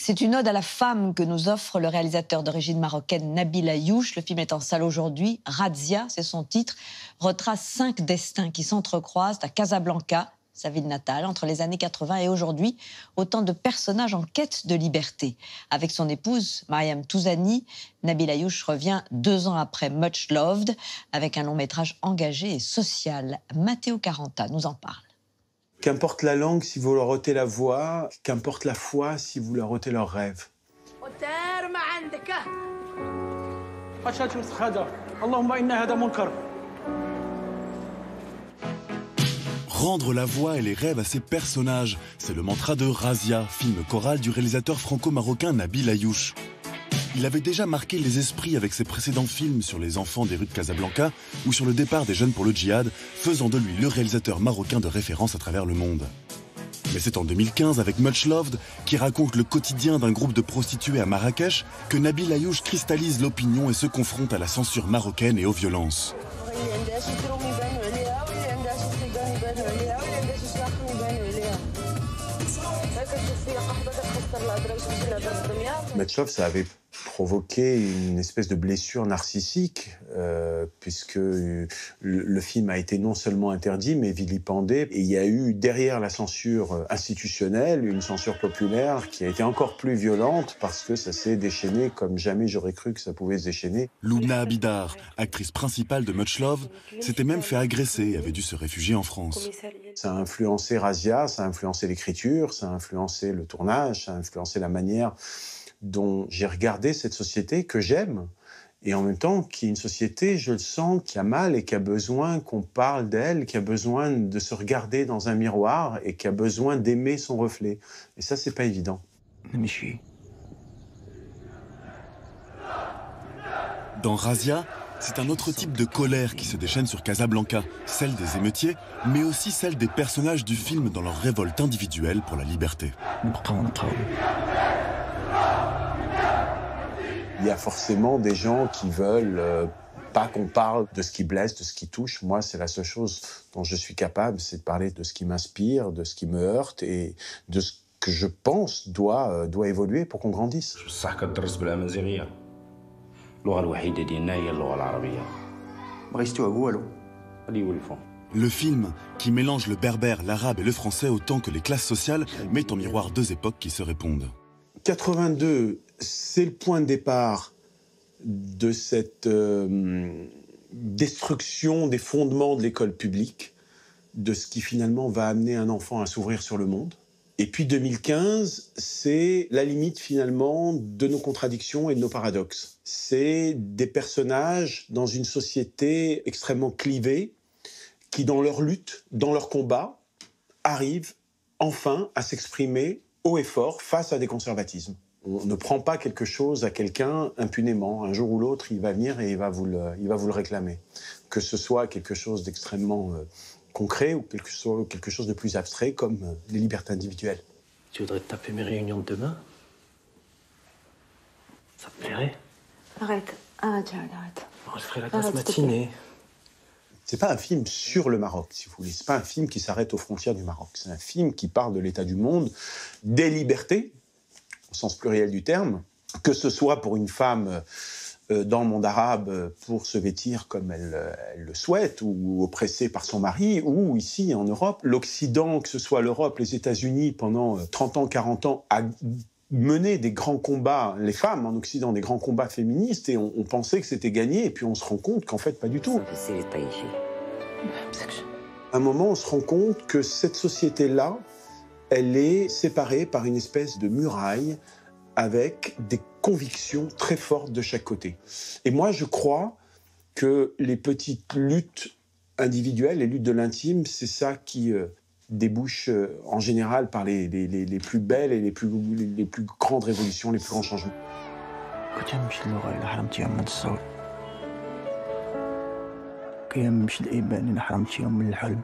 C'est une ode à la femme que nous offre le réalisateur d'origine marocaine Nabil Ayouch. Le film est en salle aujourd'hui. Razzia, c'est son titre, retrace 5 destins qui s'entrecroisent à Casablanca, sa ville natale, entre les années 80 et aujourd'hui. Autant de personnages en quête de liberté. Avec son épouse, Mariam Touzani, Nabil Ayouch revient 2 ans après Much Loved, avec un long métrage engagé et social. Matteo Caranta nous en parle. Qu'importe la langue si vous leur ôtez la voix, qu'importe la foi si vous leur ôtez leurs rêves. Rendre la voix et les rêves à ces personnages, c'est le mantra de Razzia, film choral du réalisateur franco-marocain Nabil Ayouch. Il avait déjà marqué les esprits avec ses précédents films sur les enfants des rues de Casablanca ou sur le départ des jeunes pour le djihad, faisant de lui le réalisateur marocain de référence à travers le monde. Mais c'est en 2015, avec Much Loved, qui raconte le quotidien d'un groupe de prostituées à Marrakech, que Nabil Ayouch cristallise l'opinion et se confronte à la censure marocaine et aux violences. Much Loved, ça avait provoqué une espèce de blessure narcissique, puisque le film a été non seulement interdit, mais vilipendé. Et il y a eu, derrière la censure institutionnelle, une censure populaire qui a été encore plus violente, parce que ça s'est déchaîné comme jamais j'aurais cru que ça pouvait se déchaîner. Loubna Abidar, actrice principale de Much Loved, s'était même fait agresser et avait dû se réfugier en France. Ça a influencé Razzia, ça a influencé l'écriture, ça a influencé le tournage, ça a influencé la manière dont j'ai regardé cette société que j'aime, et en même temps qui est une société, je le sens, qui a mal et qui a besoin qu'on parle d'elle, qui a besoin de se regarder dans un miroir et qui a besoin d'aimer son reflet. Et ça, c'est pas évident. Dans Razzia, c'est un autre type de colère qui se déchaîne sur Casablanca, celle des émeutiers, mais aussi celle des personnages du film dans leur révolte individuelle pour la liberté. Il y a forcément des gens qui veulent pas qu'on parle de ce qui blesse, de ce qui touche. Moi, c'est la seule chose dont je suis capable, c'est de parler de ce qui m'inspire, de ce qui me heurte et de ce que je pense doit évoluer pour qu'on grandisse. Le film, qui mélange le berbère, l'arabe et le français autant que les classes sociales, met en miroir 2 époques qui se répondent. 82, c'est le point de départ de cette destruction des fondements de l'école publique, de ce qui finalement va amener un enfant à s'ouvrir sur le monde. Et puis 2015, c'est la limite finalement de nos contradictions et de nos paradoxes. C'est des personnages dans une société extrêmement clivée qui, dans leur lutte, dans leur combat, arrivent enfin à s'exprimer haut et fort face à des conservatismes. On ne prend pas quelque chose à quelqu'un impunément. Un jour ou l'autre, il va venir et il va vous le réclamer. Que ce soit quelque chose d'extrêmement concret ou quelque chose de plus abstrait comme les libertés individuelles. Tu voudrais te taper mes réunions de demain? Ça te plairait? Arrête, arrête. Bon, je ferai la grasse matinée. C'est pas un film sur le Maroc, si vous voulez. C'est pas un film qui s'arrête aux frontières du Maroc. C'est un film qui parle de l'état du monde, des libertés, au sens pluriel du terme, que ce soit pour une femme dans le monde arabe pour se vêtir comme elle le souhaite, ou oppressée par son mari, ou ici en Europe. L'Occident, que ce soit l'Europe, les États-Unis, pendant 30 ans, 40 ans, a mené des grands combats, les femmes en Occident, des grands combats féministes, et on pensait que c'était gagné, et puis on se rend compte qu'en fait, pas du tout. À un moment, on se rend compte que cette société-là, elle est séparée par une espèce de muraille avec des convictions très fortes de chaque côté. Et moi, je crois que les petites luttes individuelles, les luttes de l'intime, c'est ça qui débouche en général par les plus belles et les plus grandes révolutions, les plus grands changements. كي نمشي الإيمان حرمت يوم من الحلم